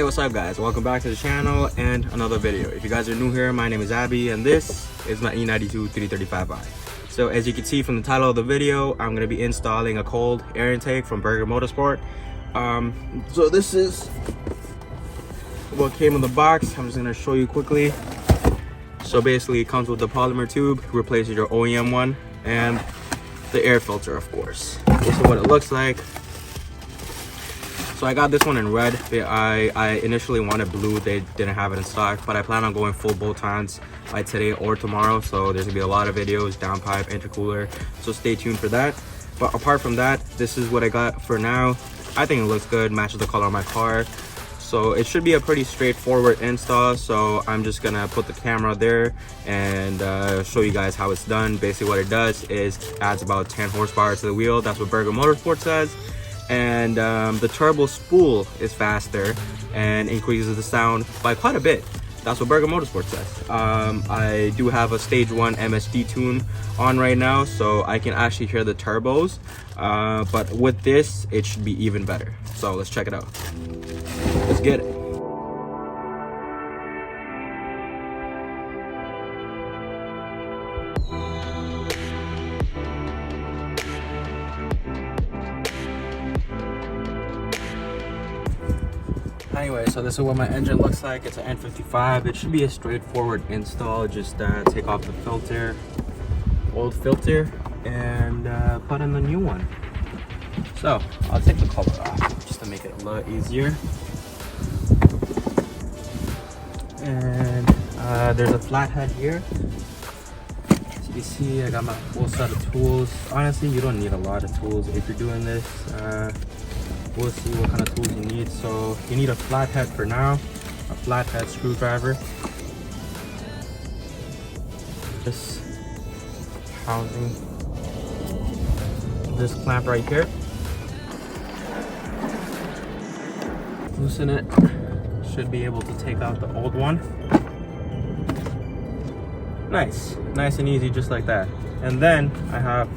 Hey, what's up guys? Welcome back to the channel and another video. If you guys are new here, my name is Abby and this is my E92 335i. So as you can see from the title of the video, I'm going to be installing a cold air intake from Burger Motorsport. So this is what came in the box. I'm just going to show you quickly. So basically it comes with the polymer tube, replaces your OEM one, and the air filter, of course. This is what it looks like. So I got this one in red. I initially wanted blue. They didn't have it in stock, but I plan on going full bolt ons by today or tomorrow. So there's gonna be a lot of videos, downpipe, intercooler. So stay tuned for that. But apart from that, this is what I got for now. I think it looks good, matches the color of my car. So it should be a pretty straightforward install. So I'm just gonna put the camera there and show you guys how it's done. Basically what it does is adds about 10 horsepower to the wheel. That's what Burger Motorsport says. And the turbo spool is faster and increases the sound by quite a bit. That's what Burger Motorsport says. I do have a stage 1 MSD tune on right now, so I can actually hear the turbos. But with this, it should be even better. So let's check it out. Let's get it. Anyway, so this is what my engine looks like. It's an N55. It should be a straightforward install. Just take off the filter, old filter, and put in the new one. So I'll take the cover off just to make it a little easier. And there's a flathead here. As you can see, I got my full set of tools. Honestly, you don't need a lot of tools if you're doing this. We'll see what kind of tools you need. So you need a flathead for now, a flathead screwdriver. This housing, this clamp right here. Loosen it. Should be able to take out the old one. Nice and easy, just like that. And then I have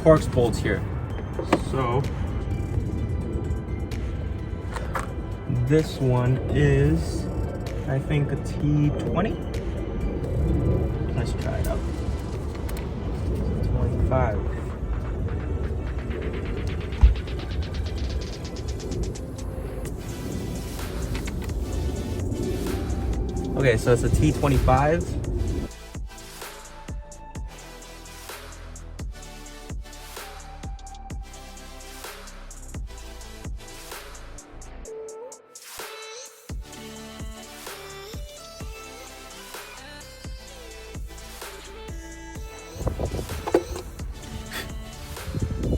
Torx bolts here. So this one is, I think, a T20. Let's try it out. 25. Okay, so it's a T25.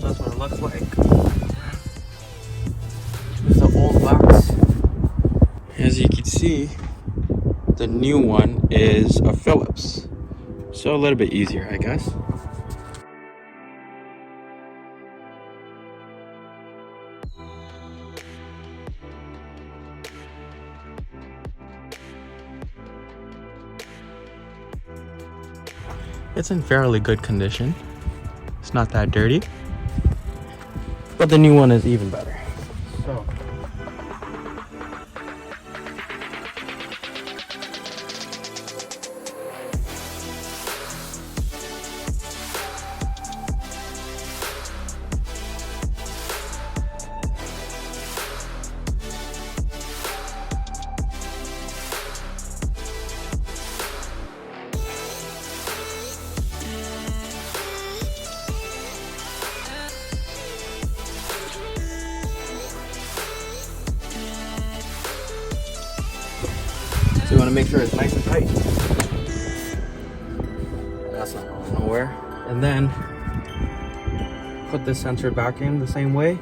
That's what it looks like. This is an old box. As you can see, the new one is a Phillips. So a little bit easier, I guess. It's in fairly good condition. It's not that dirty, but the new one is even better. So you want to make sure it's nice and tight. That's not going nowhere. And then put the sensor back in the same way.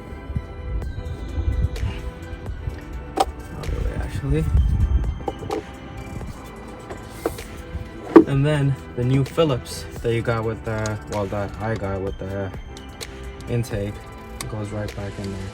Other way, actually. And then the new Phillips that you got with the, well, that I got with the intake goes right back in there.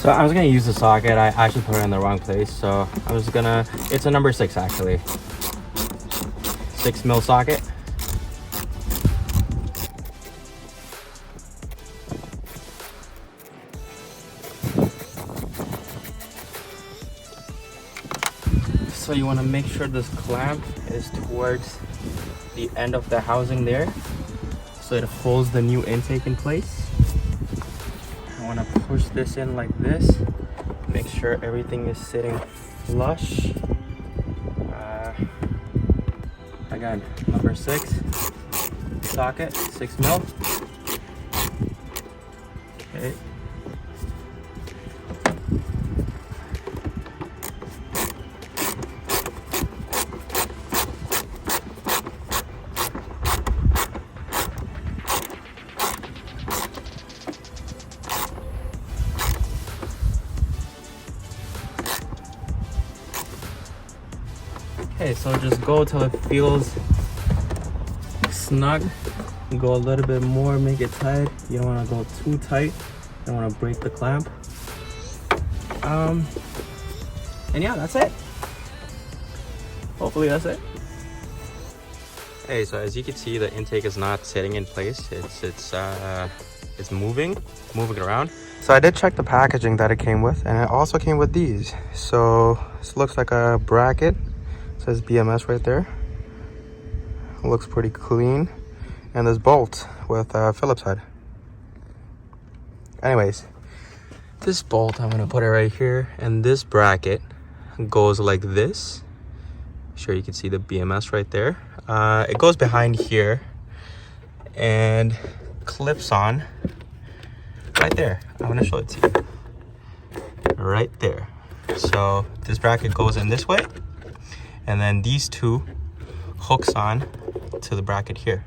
So I was gonna use the socket. I actually put it in the wrong place. So I was gonna, it's a number 6 actually. 6mm socket. So you wanna make sure this clamp is towards the end of the housing there, so it holds the new intake in place. I want to push this in like this, make sure everything is sitting flush. Again, number 6 socket, 6mm. Okay. Okay, so just go till it feels snug. Go a little bit more, make it tight. You don't want to go too tight. You don't want to break the clamp. And yeah, that's it. Hopefully that's it. Hey, so as you can see, the intake is not sitting in place. It's moving around. So I did check the packaging that it came with, and it also came with these. So this looks like a bracket. It says BMS right there. It looks pretty clean. And this bolt with Phillips head. Anyways, this bolt, I'm gonna put it right here, and this bracket goes like this. Sure, you can see the BMS right there. It goes behind here and clips on right there. I'm gonna show it to you. Right there. So this bracket goes in this way, and then these two hooks on to the bracket here.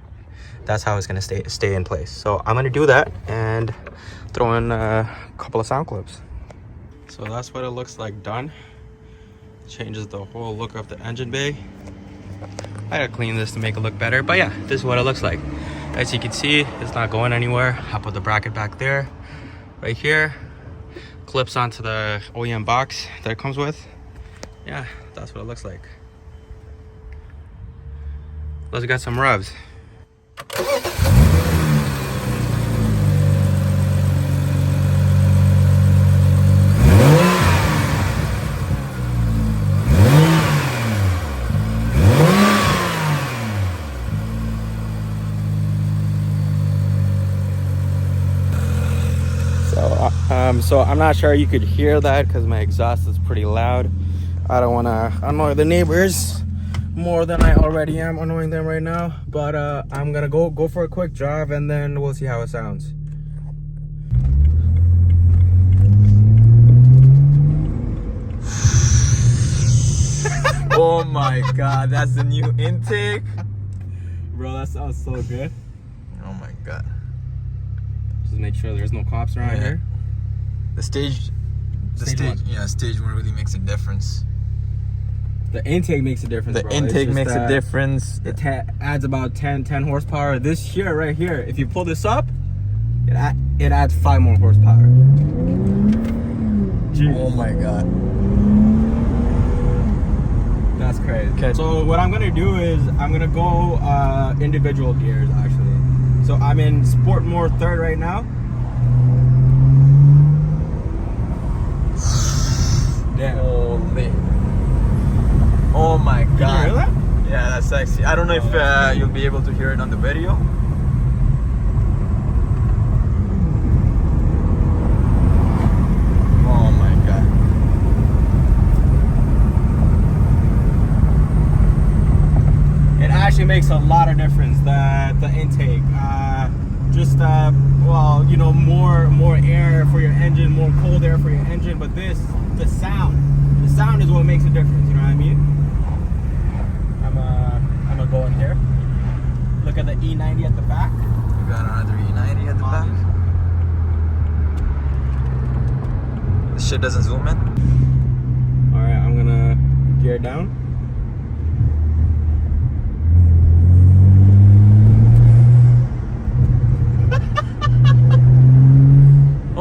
That's how it's gonna stay in place. So I'm gonna do that and throw in a couple of sound clips. So that's what it looks like done. Changes the whole look of the engine bay. I gotta clean this to make it look better, but yeah, this is what it looks like. As you can see, it's not going anywhere. I put the bracket back there, right here. Clips onto the OEM box that it comes with. Yeah, that's what it looks like. Let's get some revs. So I'm not sure you could hear that because my exhaust is pretty loud. I don't want to annoy the neighbors more than I already am annoying them right now, but I'm gonna go for a quick drive and then we'll see how it sounds. Oh my god, that's the new intake. Bro, that sounds so good. Oh my god. Just make sure there's no cops around here. The stage one really makes a difference. The intake makes a difference, The bro. intake makes a difference. It adds about 10 horsepower. This here, right here, if you pull this up, it adds 5 more horsepower. Jeez. Oh my god. That's crazy. Okay. So what I'm gonna do is I'm gonna go individual gears actually. So I'm in Sport Mode 3rd right now. Damn. Holy. Oh my god. Can you hear that? Yeah, that's sexy. I don't know if you'll be able to hear it on the video. Oh my god. It actually makes a lot of difference, the intake. Well, you know, more air for your engine, more cold air for your engine, but the sound is what makes a difference, you know what I mean? I'm gonna go in here. Look at the E90 at the back. You got another E90 at the back. This shit doesn't zoom in. Alright, I'm gonna gear down.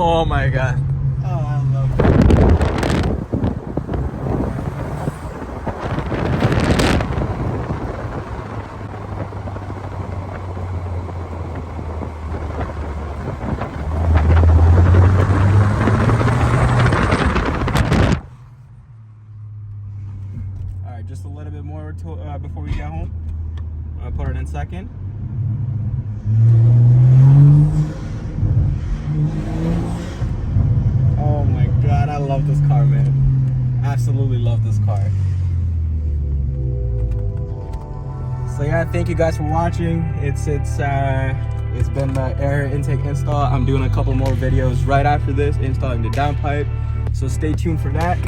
Oh my god. Oh, I love love this car, man. Absolutely love this car. So yeah, thank you guys for watching. It's been the air intake install. I'm doing a couple more videos right after this, installing the downpipe. So stay tuned for that.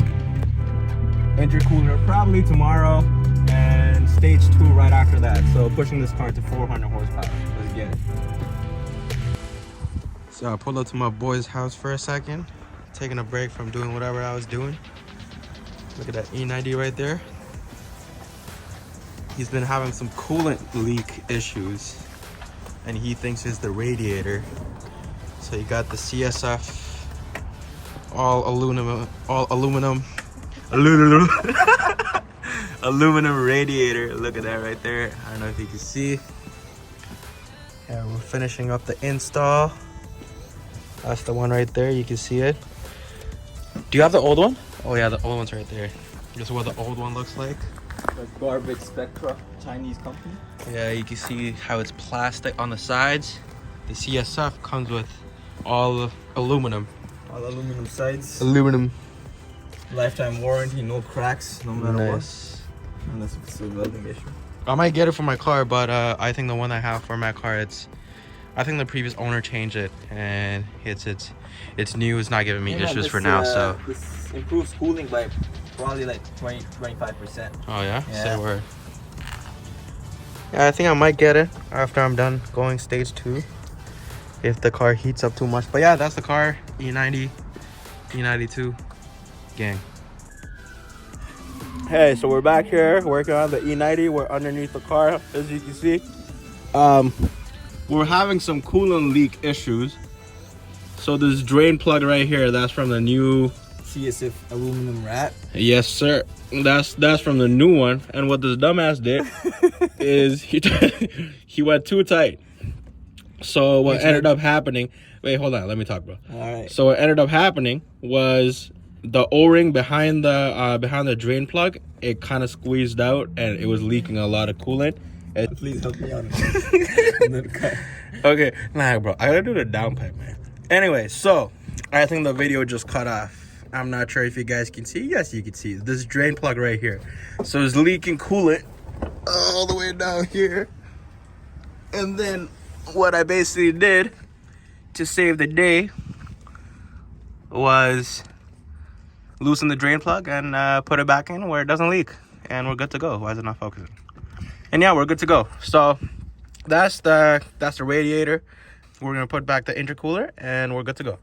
Intercooler probably tomorrow, and stage 2 right after that. So pushing this car to 400 horsepower. Let's get it. So I pulled up to my boy's house for a second, taking a break from doing whatever I was doing. Look at that E90 right there. He's been having some coolant leak issues, and he thinks it's the radiator. So he got the CSF all aluminum aluminum radiator. Look at that right there. I don't know if you can see. Yeah, we're finishing up the install. That's the one right there. You can see it. Do you have the old one? Oh yeah, the old one's right there. This is what the old one looks like. The Garbage Spectra, Chinese company. Yeah, you can see how it's plastic on the sides. The CSF comes with all aluminum. All aluminum sides. Aluminum. Lifetime warranty, no cracks, no matter Nice. what. Unless it's a welding issue. I might get it for my car, but I think the one I have for my car, I think the previous owner changed it, and it's new. It's not giving me issues for now. So this improves cooling by probably like 20-25%. oh yeah, Yeah. say word. Yeah, I think I might get it after I'm done going stage 2, if the car heats up too much. But yeah, that's the car. E90, E92 gang. Hey, so we're back here working on the E90. We're underneath the car, as you can see. We're having some coolant leak issues. So this drain plug right here, that's from the new CSF aluminum wrap. Yes, sir. That's from the new one. And what this dumbass did is he went too tight. So what ended up happening? Wait, hold on. Let me talk, bro. All right. So what ended up happening was the O-ring behind the drain plug. It kind of squeezed out, and it was leaking a lot of coolant. Please help me out. Okay, nah, bro. I gotta do the downpipe, man. Anyway, so I think the video just cut off. I'm not sure if you guys can see. Yes, you can see this drain plug right here. So it's leaking coolant all the way down here. And then what I basically did to save the day was loosen the drain plug and put it back in where it doesn't leak, and we're good to go. Why is it not focusing? And yeah, we're good to go. So that's the radiator. We're gonna put back the intercooler, and we're good to go.